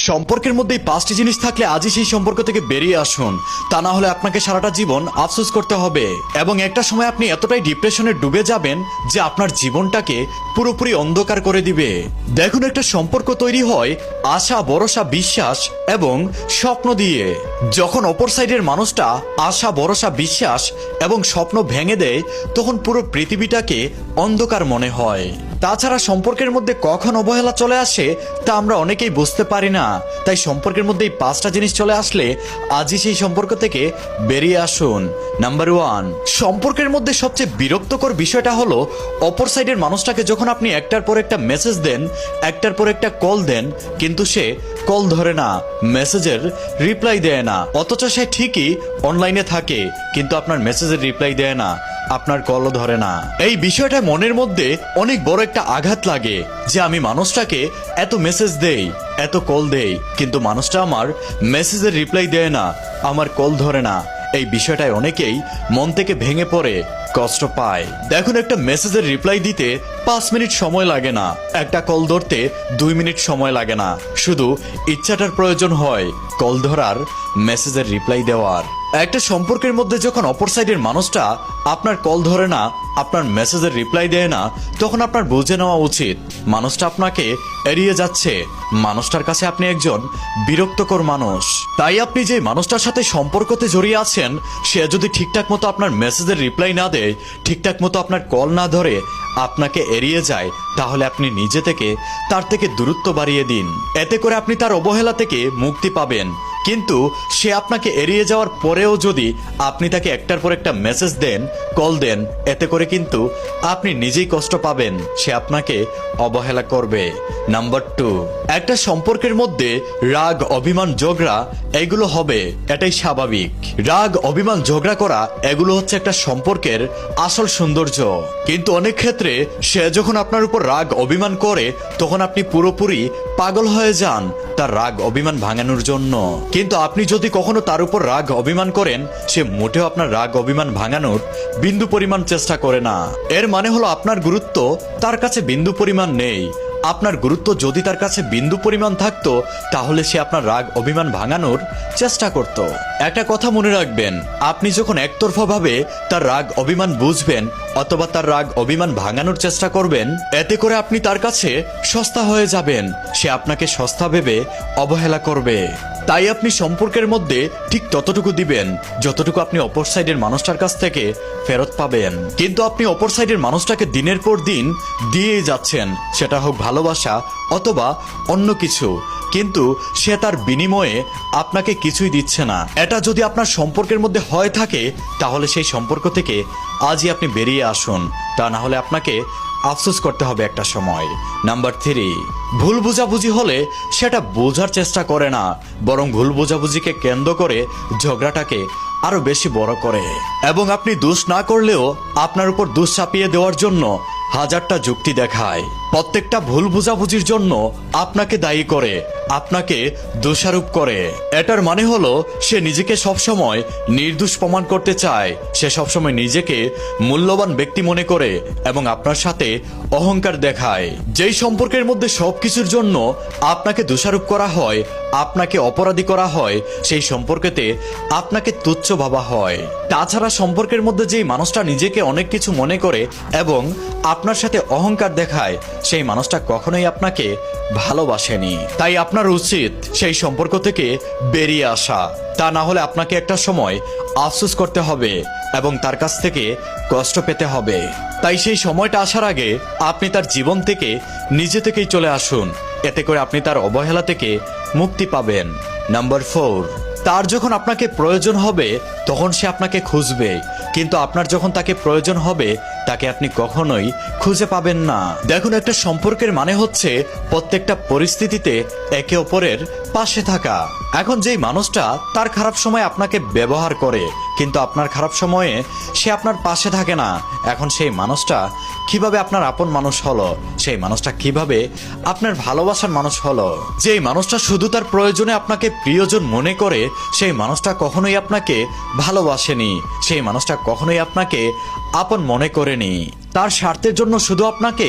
সম্পর্কের মধ্যে এই 5টি জিনিস থাকলে আজই সেই সম্পর্ক থেকে বেরিয়ে আসুন, তা না হলে আপনাকে সারাটা জীবন আফসোস করতে হবে এবং একটা সময় আপনি এতটাই ডিপ্রেশনে ডুবে যাবেন যে আপনার জীবনটাকে পুরোপুরি অন্ধকার করে দিবে। দেখুন, একটা সম্পর্ক তৈরি হয় আশা, ভরসা, বিশ্বাস এবং স্বপ্ন দিয়ে। যখন অপর সাইডের মানুষটা আশা, ভরসা, বিশ্বাস এবং স্বপ্ন ভেঙে দেয় তখন পুরো পৃথিবীটাকে অন্ধকার মনে হয়। তাছাড়া সম্পর্কের মধ্যে কখন অবহেলা চলে আসে তা আমরা অনেকেই বুঝতে পারি না। তাই সম্পর্কের মধ্যে এই 5টা জিনিস চলে আসলে আজই সেই সম্পর্ক থেকে বেরিয়ে আসুন। নাম্বার 1, সম্পর্কের মধ্যে সবচেয়ে বিরক্তকর বিষয়টা হলো অপর সাইডের মানুষটাকে যখন আপনি একটার পর একটা মেসেজ দেন, একটার পর একটা কল দেন, কিন্তু সে কল ধরে না, মেসেজের রিপ্লাই দেয় না, অথচ সে ঠিকই অনলাইনে থাকে কিন্তু আপনার মেসেজের রিপ্লাই দেয় না, আপনার কলও ধরে না। এই বিষয়টা মনের মধ্যে অনেক বড় একটা আঘাত লাগে যে আমি মানুষটাকে এত মেসেজ দেই, এত কল দেই, কিন্তু মানুষটা আমার মেসেজের রিপ্লাই দেয় না, আমার কল ধরে না। এই বিষয়টায় অনেকেই মন থেকে ভেঙে পড়ে, কষ্ট পায়। দেখুন, একটা মেসেজের রিপ্লাই দিতে 5 মিনিট সময় লাগে না, একটা কল ধরতে 2 মিনিট সময় লাগে না, শুধু ইচ্ছাটার প্রয়োজন হয় কল ধরার, মেসেজের রিপ্লাই দেওয়ার। একটা সম্পর্কের মধ্যে যখন অপর সাইডের মানুষটা আপনার কল ধরে না, আপনার মেসেজের রিপ্লাই দেয় না, তখন আপনার বুঝে নেওয়া উচিত মানুষটা আপনাকে এড়িয়ে যাচ্ছে, মানুষটার কাছে আপনি একজন বিরক্তকর মানুষ। তাই আপনি যে মানুষটার সাথে সম্পর্কতে জড়িয়ে আছেন সে যদি ঠিকঠাক মতো আপনার মেসেজের রিপ্লাই না দেয়, ঠিকঠাক মতো আপনার কল না ধরে, আপনাকে এড়িয়ে যায়, তাহলে আপনি নিজে থেকে তার থেকে দূরত্ব বাড়িয়ে দিন। এতে করে আপনি তার অবহেলা থেকে মুক্তি পাবেন। কিন্তু সে আপনাকে এড়িয়ে যাওয়ার পরেও যদি আপনি তাকে একটার পর একটা মেসেজ দেন, কল দেন, এতে করে কিন্তু আপনি নিজেই কষ্ট পাবেন, সে আপনাকে অবহেলা করবে। নাম্বার 2, একটা সম্পর্কের মধ্যে রাগ, অভিমান, ঝগড়া এগুলো হবে, এটাই স্বাভাবিক। রাগ, অভিমান, ঝগড়া করা এগুলো হচ্ছে একটা সম্পর্কের আসল সৌন্দর্য। কিন্তু অনেক ক্ষেত্রে সে যখন আপনার উপর রাগ, অভিমান করে তখন আপনি পুরোপুরি পাগল হয়ে যান তার রাগ, অভিমান ভাঙানোর জন্য। কিন্তু আপনি যদি কখনো তার উপর রাগ, অভিমান করেন, সে মোটেও আপনার রাগ, অভিমান ভাঙানোর বিন্দু পরিমাণ চেষ্টা করে না। এর মানে হলো আপনার গুরুত্ব তার কাছে বিন্দু পরিমাণ নেই। আপনার গুরুত্ব যদি তার কাছে বিন্দু পরিমাণ থাকতো তাহলে সে আপনার রাগ, অভিমান ভাঙানোর চেষ্টা করত। একটা কথা মনে রাখবেন, আপনি যখন একতরফাভাবে তার রাগ, অভিমান বুঝবেন অথবা তার রাগ, অভিমান ভাঙানোর চেষ্টা করবেন, এতে করে আপনি তার কাছে সস্তা হয়ে যাবেন, সে আপনাকে সস্তা ভেবে অবহেলা করবে। তাই আপনি সম্পর্কের মধ্যে ঠিক ততটুকু দিবেন যতটুকু আপনি অপর সাইডের মানুষটার কাছ থেকে ফেরত পাবেন। কিন্তু আপনি অপর সাইডের মানুষটাকে দিনের পর দিন দিয়েই যাচ্ছেন, সেটা হোক ভালোবাসা অথবা অন্য কিছু, কিন্তু সে তার বিনিময়ে আপনাকে কিছুই দিচ্ছে না। এটা যদি আপনার সম্পর্কের মধ্যে হয়ে থাকে তাহলে সেই সম্পর্ক থেকে আজই আপনি বেরিয়ে আসুন, তা না হলে আপনাকে আফসোস করতে হবে একটা সময়। নাম্বার 3, ভুল বোঝাবুঝি হলে সেটা বোঝার চেষ্টা করে না, বরং ভুল বোঝাবুঝিকে কেন্দ্র করে ঝগড়াটাকে আরো বেশি বড় করে এবং আপনি দোষ না করলেও আপনার উপর দোষ চাপিয়ে দেওয়ার জন্য হাজারটা যুক্তি দেখায়। প্রত্যেকটা ভুল বোঝাবুঝির জন্য আপনাকে দায়ী করে, আপনাকে দোষারোপ করে। এটার মানে হলো সে নিজেকে সবসময় নির্দোষ প্রমাণ করতে চায়, সে সবসময় নিজেকে মূল্যবান ব্যক্তি মনে করে এবং আপনার সাথে অহংকার দেখায়। যেই সম্পর্কের মধ্যে সবকিছুর জন্য আপনাকে দোষারোপ করা হয়, আপনাকে অপরাধী করা হয়, সেই সম্পর্কেতে আপনাকে তুচ্ছ ভাবা হয়। তাছাড়া সম্পর্কের মধ্যে যেই মানুষটা নিজেকে অনেক কিছু মনে করে এবং আপনার সাথে অহংকার দেখায়, সেই মানুষটা কখনোই আপনাকে ভালোবাসেনি। তাই আপনার উচিত সেই সম্পর্ক থেকে বেরিয়ে আসা, তা না হলে আপনাকে একটা সময় আফসোস করতে হবে এবং তার কাছ থেকে কষ্ট পেতে হবে। তাই সেই সময়টা আসার আগে আপনি তার জীবন থেকে নিজে থেকেই চলে আসুন, এতে করে আপনি তার অবহেলা থেকে মুক্তি পাবেন। নাম্বার 4, তার যখন আপনাকে প্রয়োজন হবে তখন সে আপনাকে খুঁজবে, কিন্তু আপনার যখন তাকে প্রয়োজন হবে তাকে আপনি কখনোই খুঁজে পাবেন না। দেখুন, একটা সম্পর্কের মানে হচ্ছে প্রত্যেকটা পরিস্থিতিতে একে অপরের পাশে থাকা। এখন যেই মানুষটা তার খারাপ সময় আপনাকে ব্যবহার করে কিন্তু আপনার খারাপ সময়ে সে আপনার পাশে থাকে না, এখন সেই মানুষটা কিভাবে আপনার আপন মানুষ হলো, সেই মানুষটা কিভাবে আপনার ভালোবাসার মানুষ হলো? যেই মানুষটা শুধু তার প্রয়োজনে আপনাকে প্রিয়জন মনে করে সেই মানুষটা কখনোই আপনাকে ভালোবাসেনি, সেই মানুষটা কখনোই আপনাকে আপন মনে করেনি। তার স্বার্থের জন্য শুধু আপনাকে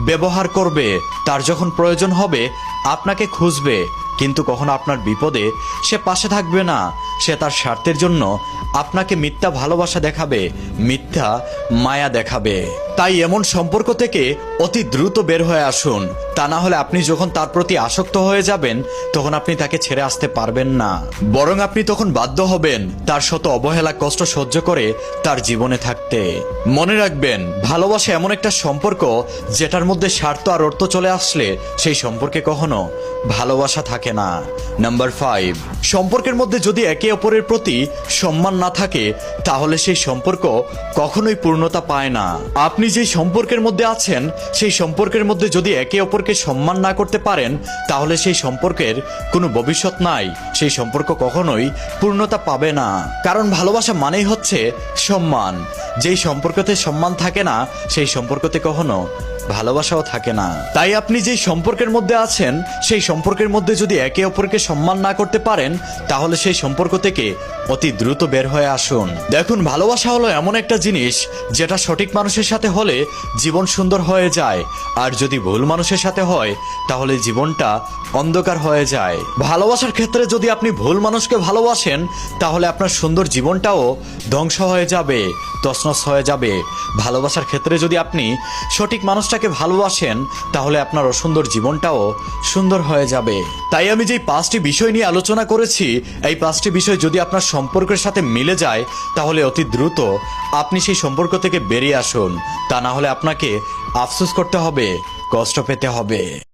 ব্যবহার করবে, তার যখন প্রয়োজন হবে আপনাকে খুঁজবে, কিন্তু কখনো আপনার বিপদে সে পাশে থাকবে না। সে তার স্বার্থের জন্য আপনাকে মিথ্যা ভালোবাসা দেখাবে, মিথ্যা মায়া দেখাবে। তাই এমন সম্পর্ক থেকে অতি দ্রুত বের হয়ে আসুন। তা না হলে আপনি যখন তার প্রতি আসক্ত হয়ে যাবেন তখন আপনি তাকে ছেড়ে আসতে পারবেন না, বরং আপনি তখন বাধ্য হবেন তার শত অবহেলা কষ্ট সহ্য করে তার জীবনে থাকতে। মনে রাখবেন, ভালোবাসা এমন একটা সম্পর্ক যেটার মধ্যে স্বার্থ আর অর্থ চলে আসলে সেই সম্পর্কে কখনো ভালোবাসা থাকে না। নাম্বার 5, সম্পর্কের মধ্যে যদি একে অপরের প্রতি সম্মান না থাকে তাহলে সেই সম্পর্ক কখনোই পূর্ণতা পায় না। আপনি যেই সম্পর্কের মধ্যে আছেন সেই সম্পর্কের মধ্যে যদি একে অপরকে সম্মান না করতে পারেন তাহলে সেই সম্পর্কের কোনো ভবিষ্যৎ নাই, সেই সম্পর্ক কখনোই পূর্ণতা পাবে না। কারণ ভালোবাসা মানেই হচ্ছে সম্মান। যেই সম্পর্কতে সম্মান থাকে না সেই সম্পর্কতে কখনো ভালোবাসাও থাকে না। তাই আপনি যেই সম্পর্কের মধ্যে আছেন সেই সম্পর্কের মধ্যে যদি একে অপরকে সম্মান না করতে পারেন তাহলে সেই সম্পর্ক থেকে অতি দ্রুত বের হয়ে আসুন। দেখুন, ভালোবাসা হলো এমন একটা জিনিস যেটা সঠিক মানুষের সাথে হলে জীবন সুন্দর হয়ে যায়, আর যদি ভুল মানুষের সাথে হয় তাহলে জীবনটা অন্ধকার হয়ে যায়। ভালোবাসার ক্ষেত্রে যদি আপনি ভুল মানুষকে ভালোবাসেন তাহলে আপনার সুন্দর জীবনটাও ধ্বংস হয়ে যাবে, তছনছ হয়ে যাবে। ভালোবাসার ক্ষেত্রে যদি আপনি সঠিক মানুষটাকে ভালোবাসেন তাহলে আপনার অসুন্দর জীবনটাও সুন্দর হয়ে যাবে। তাই আমি যেই 5টি বিষয় নিয়ে আলোচনা করেছি, এই 5টি বিষয় যদি আপনার সম্পর্কের সাথে মিলে যায় তাহলে অতি দ্রুত আপনি সেই সম্পর্ক থেকে বেরিয়ে আসুন। তা না হলে আপনাকে আফসোস করতে হবে, কষ্ট পেতে হবে।